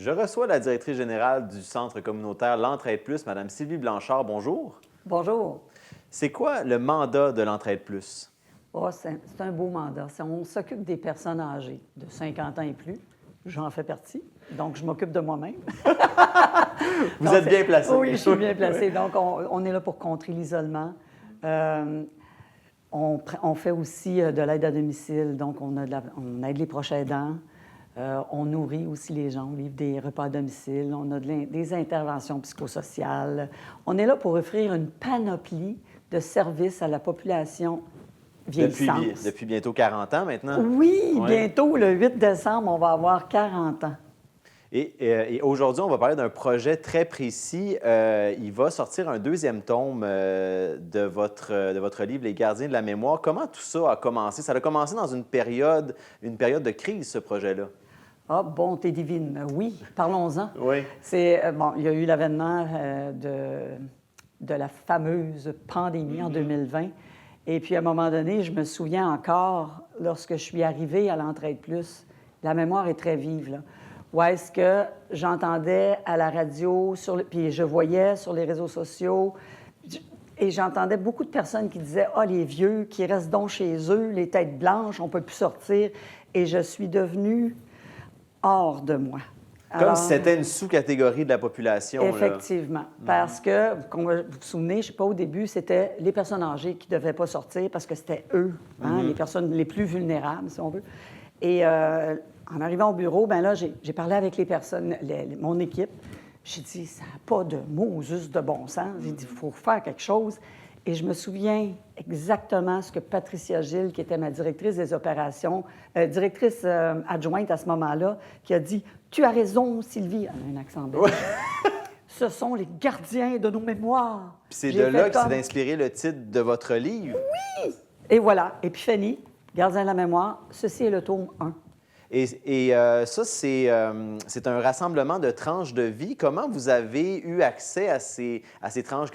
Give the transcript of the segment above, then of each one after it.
Je reçois la directrice générale du Centre communautaire L'Entraide Plus, Mme Sylvie Blanchard. Bonjour. Bonjour. C'est quoi le mandat de L'Entraide Plus? Oh, c'est un beau mandat. On s'occupe des personnes âgées de 50 ans et plus. J'en fais partie, donc je m'occupe de moi-même. Vous êtes bien placé. Oui, je suis bien placée. Donc, on est là pour contrer l'isolement. On fait aussi de l'aide à domicile, donc on aide les proches aidants. On nourrit aussi les gens, on livre des repas à domicile, on a des interventions psychosociales. On est là pour offrir une panoplie de services à la population vieillissante. Depuis bientôt 40 ans maintenant? Oui, bientôt, le 8 décembre, on va avoir 40 ans. Et aujourd'hui, on va parler d'un projet très précis. Il va sortir un deuxième tome de votre livre, Les gardiens de la mémoire. Comment tout ça a commencé? Ça a commencé dans une période de crise, ce projet-là. Ah, bonté divine, oui, parlons-en. Oui. Bon, il y a eu l'avènement de la fameuse pandémie en 2020. Et puis, à un moment donné, je me souviens encore, lorsque je suis arrivée à l'Entraide Plus, la mémoire est très vive, là. Où est-ce que j'entendais à la radio, puis je voyais sur les réseaux sociaux, et j'entendais beaucoup de personnes qui disaient « Ah, les vieux, qui restent donc chez eux, les têtes blanches, on ne peut plus sortir. » Et je suis devenue hors de moi. Comme si c'était une sous-catégorie de la population. Effectivement. Là. Parce que, comme vous vous souvenez, je ne sais pas, au début, c'était les personnes âgées qui ne devaient pas sortir parce que c'était eux, les personnes les plus vulnérables, si on veut. Et en arrivant au bureau, bien là, j'ai parlé avec les personnes, mon équipe. J'ai dit, ça n'a pas de mots juste de bon sens. J'ai dit, il faut faire quelque chose. Et je me souviens exactement ce que Patricia Gilles, qui était ma directrice des opérations, directrice adjointe à ce moment-là, qui a dit « Tu as raison, Sylvie. » Elle a un accent belge. Ce sont les gardiens de nos mémoires. Puis c'est de là que s'est inspiré le titre de votre livre. Oui! Et voilà, Épiphanie, Gardien de la mémoire, ceci est le tome 1. Et ça, c'est un rassemblement de tranches de vie. Comment vous avez eu accès à ces tranches?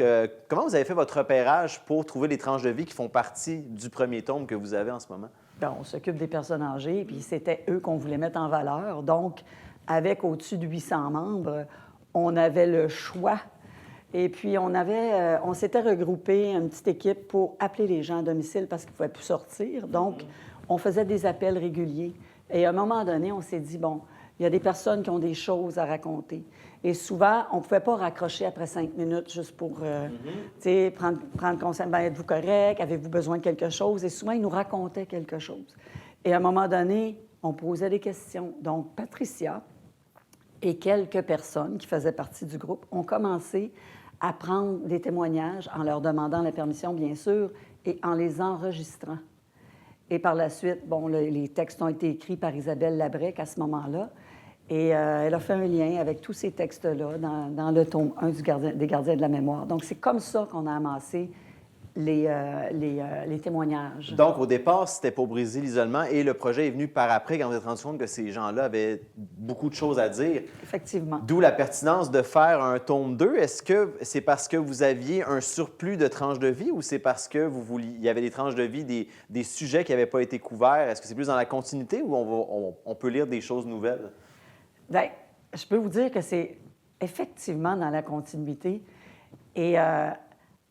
Comment vous avez fait votre repérage pour trouver les tranches de vie qui font partie du premier tome que vous avez en ce moment? Bien, on s'occupe des personnes âgées, puis c'était eux qu'on voulait mettre en valeur. Donc, avec au-dessus de 800 membres, on avait le choix. Et puis, on s'était regroupé, une petite équipe, pour appeler les gens à domicile parce qu'ils ne pouvaient plus sortir. Donc, on faisait des appels réguliers. Et à un moment donné, on s'est dit, bon, il y a des personnes qui ont des choses à raconter. Et souvent, on ne pouvait pas raccrocher après 5 minutes juste pour prendre conscience. Ben, êtes-vous correct? Avez-vous besoin de quelque chose? Et souvent, ils nous racontaient quelque chose. Et à un moment donné, on posait des questions. Donc, Patricia et quelques personnes qui faisaient partie du groupe ont commencé à prendre des témoignages en leur demandant la permission, bien sûr, et en les enregistrant. Et par la suite, bon, les textes ont été écrits par Isabelle Labrec à ce moment-là. Et elle a fait un lien avec tous ces textes-là dans le tome 1 des Gardiens de la mémoire. Donc, c'est comme ça qu'on a amassé les témoignages. Donc, au départ, c'était pour briser l'isolement et le projet est venu par après quand vous êtes rendu compte que ces gens-là avaient beaucoup de choses à dire. Effectivement. D'où la pertinence de faire un tome 2. Est-ce que c'est parce que vous aviez un surplus de tranches de vie ou c'est parce que il y avait des tranches de vie, des sujets qui n'avaient pas été couverts? Est-ce que c'est plus dans la continuité ou on peut lire des choses nouvelles? Bien, je peux vous dire que c'est effectivement dans la continuité. Et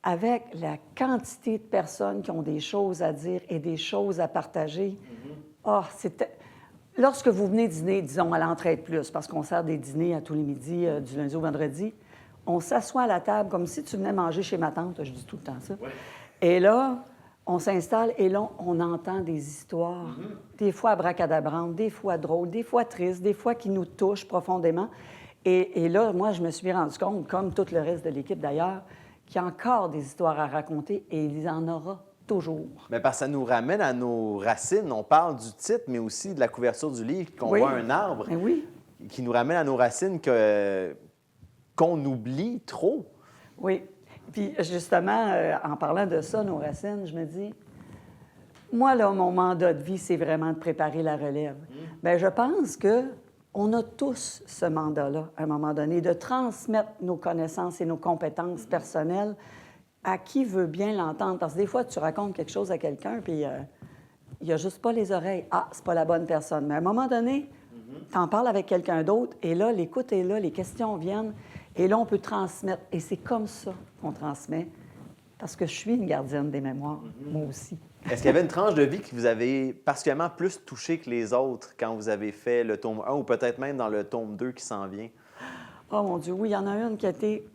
avec la quantité de personnes qui ont des choses à dire et des choses à partager, lorsque vous venez dîner, disons, à l'Entraide Plus, parce qu'on sert des dîners à tous les midis, du lundi au vendredi, on s'assoit à la table comme si tu venais manger chez ma tante, je dis tout le temps ça. Ouais. Et là, on s'installe et là, on entend des histoires, des fois abracadabrantes, des fois drôles, des fois tristes, des fois qui nous touchent profondément. Et là, moi, je me suis rendu compte, comme tout le reste de l'équipe d'ailleurs, qu'il y a encore des histoires à raconter et il y en aura toujours. Mais parce que ça nous ramène à nos racines. On parle du titre, mais aussi de la couverture du livre, qu'on voit un arbre, qui nous ramène à nos racines qu'on oublie trop. Oui. Puis justement, en parlant de ça, nos racines, je me dis, moi, là, mon mandat de vie, c'est vraiment de préparer la relève. Bien, je pense qu'on a tous ce mandat-là, à un moment donné, de transmettre nos connaissances et nos compétences personnelles à qui veut bien l'entendre. Parce que des fois, tu racontes quelque chose à quelqu'un, puis il n'y a juste pas les oreilles. Ah, c'est pas la bonne personne. Mais à un moment donné, t'en parles avec quelqu'un d'autre, et là, l'écoute est là, les questions viennent, et là, on peut transmettre. Et c'est comme ça qu'on transmet, parce que je suis une gardienne des mémoires, moi aussi. Est-ce qu'il y avait une tranche de vie qui vous avez particulièrement plus touché que les autres quand vous avez fait le tome 1 ou peut-être même dans le tome 2 qui s'en vient? Oh mon Dieu, oui, il y en a une qui a été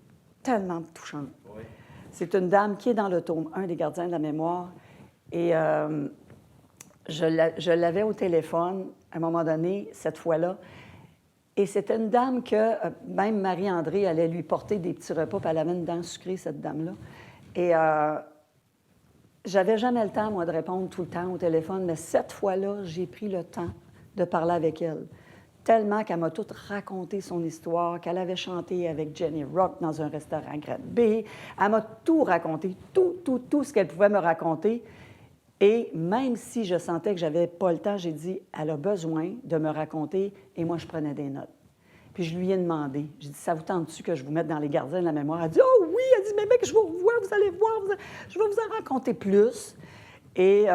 tellement touchante. Oui. C'est une dame qui est dans le tome 1 des Gardiens de la mémoire. Et je l'avais au téléphone à un moment donné, cette fois-là. Et c'était une dame que même Marie-André allait lui porter des petits repas, puis elle avait une dent sucrée, cette dame-là. Et j'avais jamais le temps, moi, de répondre tout le temps au téléphone, mais cette fois-là, j'ai pris le temps de parler avec elle. Tellement qu'elle m'a tout raconté son histoire, qu'elle avait chanté avec Jenny Rock dans un restaurant grade B. Elle m'a tout raconté, tout ce qu'elle pouvait me raconter. Et même si je sentais que j'avais pas le temps, j'ai dit, elle a besoin de me raconter, et moi, je prenais des notes. Puis je lui ai demandé, j'ai dit, ça vous tente-tu que je vous mette dans les gardiens de la mémoire? Elle a dit, oh oui! Elle dit, mais mec, je vous revois, vous allez voir, je vais vous en raconter plus. Et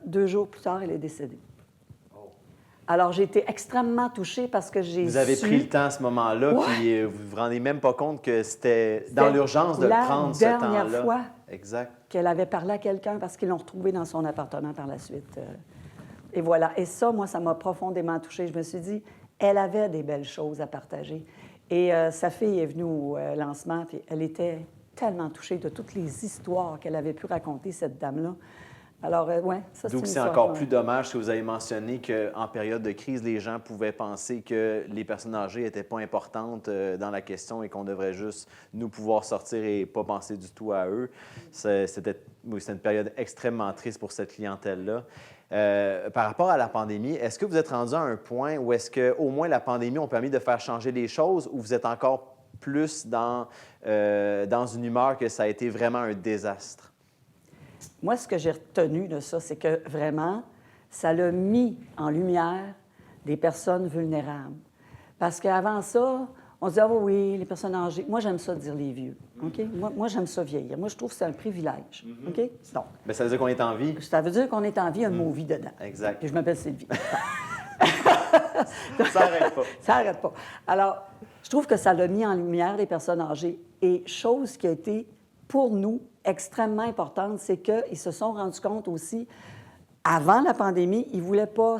2 jours plus tard, elle est décédée. Alors, j'ai été extrêmement touchée parce que j'ai Vous avez su... pris le temps à ce moment-là, Ouais. puis vous vous rendez même pas compte que c'était dans l'urgence de le prendre, ce la temps-là. dernière fois Exact. qu'elle avait parlé à quelqu'un parce qu'ils l'ont retrouvée dans son appartement par la suite. Et voilà. Et ça, moi, ça m'a profondément touchée. Je me suis dit, elle avait des belles choses à partager. Et sa fille est venue au lancement, puis elle était tellement touchée de toutes les histoires qu'elle avait pu raconter, cette dame-là. Alors, oui, ça, c'est D'où une c'est histoire encore plus dommage que vous avez mentionné qu'en période de crise, les gens pouvaient penser que les personnes âgées n'étaient pas importantes dans la question et qu'on devrait juste nous pouvoir sortir et pas penser du tout à eux. C'était une période extrêmement triste pour cette clientèle-là. Par rapport à la pandémie, est-ce que vous êtes rendu à un point où est-ce qu'au moins la pandémie a permis de faire changer les choses ou vous êtes encore plus dans une humeur que ça a été vraiment un désastre? Moi, ce que j'ai retenu de ça, c'est que vraiment, ça l'a mis en lumière des personnes vulnérables. Parce qu'avant ça, on se disait, ah oui, les personnes âgées. Moi, j'aime ça dire les vieux. OK? Moi j'aime ça vieillir. Moi, je trouve que c'est un privilège. OK? Donc, Bien, ça veut dire qu'on est en vie. ça veut dire qu'on est en vie, il y a le mot vie dedans. Exact. Et je m'appelle Sylvie. Ça n'arrête pas. Ça n'arrête pas. Alors, je trouve que ça l'a mis en lumière les personnes âgées. Et chose qui a été, pour nous, extrêmement importante, c'est qu'ils se sont rendus compte aussi, avant la pandémie, ils ne voulaient pas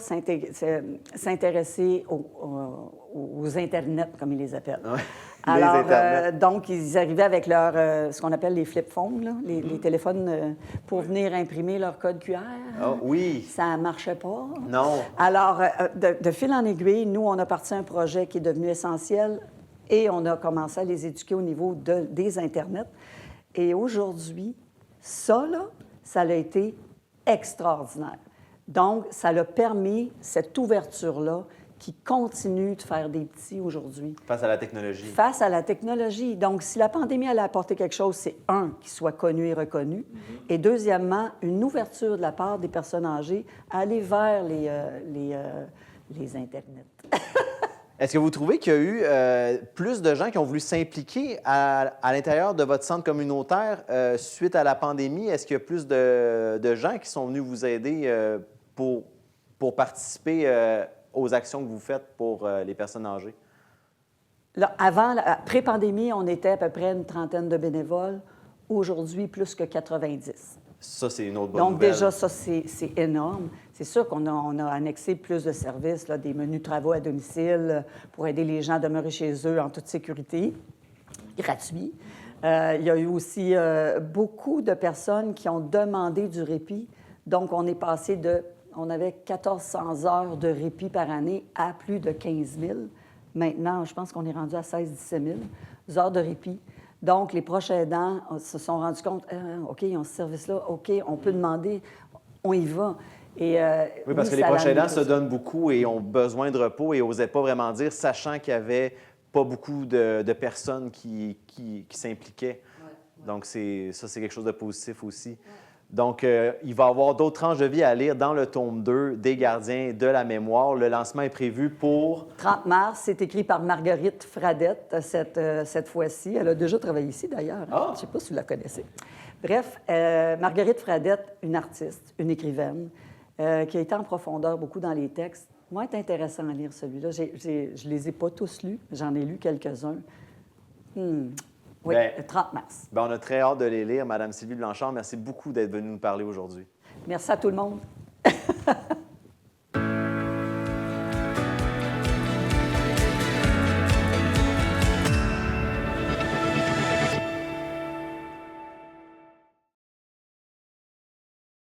s'intéresser aux Internet, comme ils les appellent. Ouais. Alors, Les Internet. donc, ils arrivaient avec ce qu'on appelle les flip phones, là, les téléphones pour venir imprimer leur code QR. Oh, oui. Ça ne marchait pas. Non. Alors, de fil en aiguille, nous, on a parti un projet qui est devenu essentiel et on a commencé à les éduquer au niveau des Internet. Et aujourd'hui, ça, là, ça a été extraordinaire. Donc, ça a permis cette ouverture-là qui continue de faire des petits aujourd'hui. Face à la technologie. Face à la technologie. Donc, si la pandémie allait apporter quelque chose, c'est qu'il soit connu et reconnu. Et deuxièmement, une ouverture de la part des personnes âgées à aller vers les Internets. Est-ce que vous trouvez qu'il y a eu plus de gens qui ont voulu s'impliquer à l'intérieur de votre centre communautaire suite à la pandémie? Est-ce qu'il y a plus de gens qui sont venus vous aider pour participer aux actions que vous faites pour les personnes âgées? Là, pré-pandémie, on était à peu près une trentaine de bénévoles. Aujourd'hui, plus que 90. Ça, c'est une autre bonne Donc, nouvelle. déjà, ça, c'est énorme. C'est sûr qu'on a annexé plus de services, là, des menus travaux à domicile pour aider les gens à demeurer chez eux en toute sécurité, gratuit. Il y a eu aussi beaucoup de personnes qui ont demandé du répit. Donc, on est passé on avait 1 400 heures de répit par année à plus de 15 000. Maintenant, je pense qu'on est rendu à 16 000 heures de répit. Donc, les proches aidants se sont rendus compte, OK, ils ont ce service-là, OK, on peut demander, on y va. Et, oui, parce que les proches aidants se donnent beaucoup et ont besoin de repos et n'osaient pas vraiment dire, sachant qu'il n'y avait pas beaucoup de personnes qui s'impliquaient. Ouais. Donc, ça, c'est quelque chose de positif aussi. Ouais. Donc, il va y avoir d'autres tranches de vie à lire dans le tome 2 des Gardiens de la mémoire. Le lancement est prévu pour... 30 mars, c'est écrit par Marguerite Fradette cette fois-ci. Elle a déjà travaillé ici, d'ailleurs. Ah. Je ne sais pas si vous la connaissez. Bref, Marguerite Fradette, une artiste, une écrivaine, qui a été en profondeur beaucoup dans les textes. va être intéressant à lire celui-là. Je les ai pas tous lus, j'en ai lu quelques-uns. Oui, Bien, le 30 mars. bien, on a très hâte de les lire. Madame Sylvie Blanchard, merci beaucoup d'être venue nous parler aujourd'hui. Merci à tout le monde.